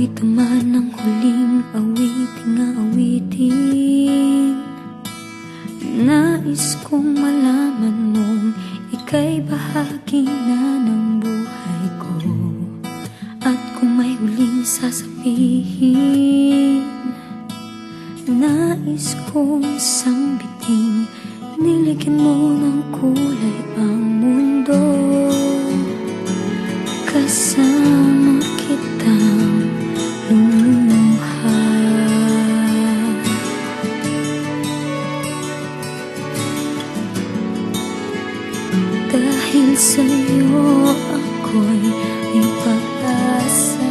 ito man ang huling awiting nais kong malaman mong ika'y bahagi na ng buhay ko. At kung may huling sasabihin, nais kong isang biting niligyan mo ng kulay ang mundo. Kasama kitang lumuha. Dahil sa'yo ako'y may pag-asa.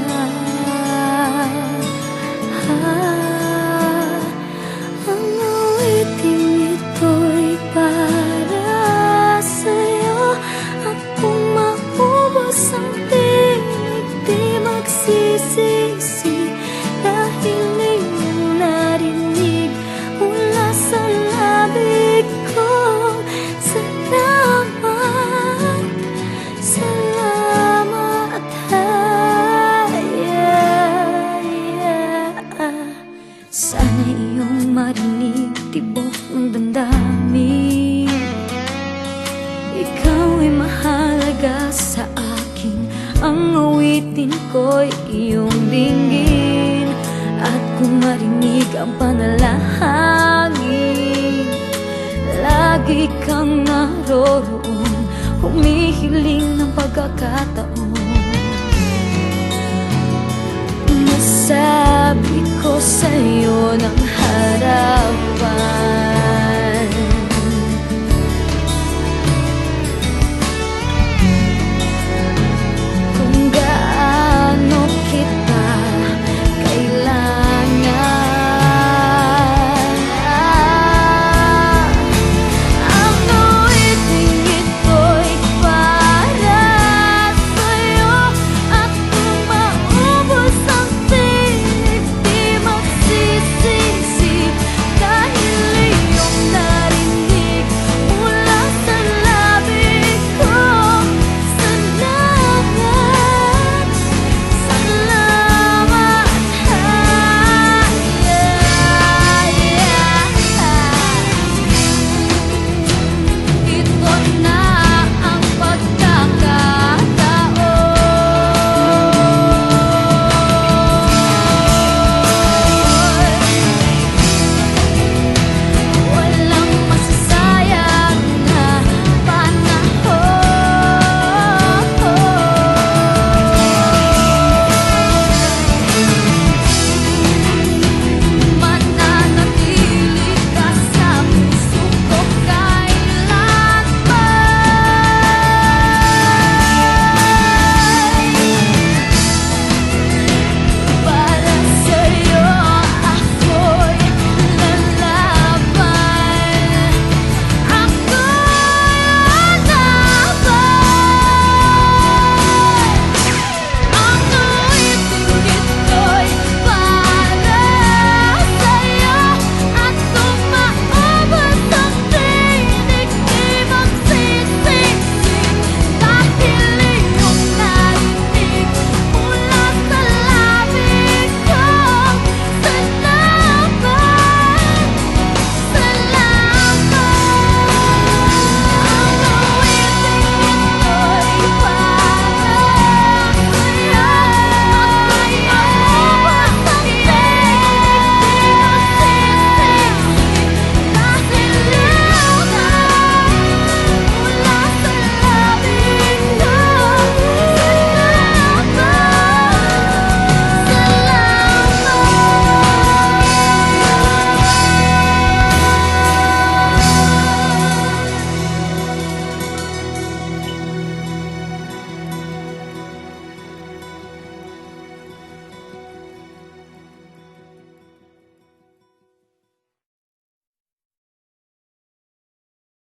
Ang awiting ito'y para sa'yo. At kung maubos ang tinig, di magsisisi. Dahil iyong narinig mula sa labig ko. Salamat, salamat, sana iyong marinig tibok ng damdamin. Ikaw ay mahalaga sa akin, ang awitin ko'y iyong dinggin. At kung marinig ang panalangin, lagi kang naroroon, humihiling ng pagkakataon. Masabi ko sa'yo ng harapan,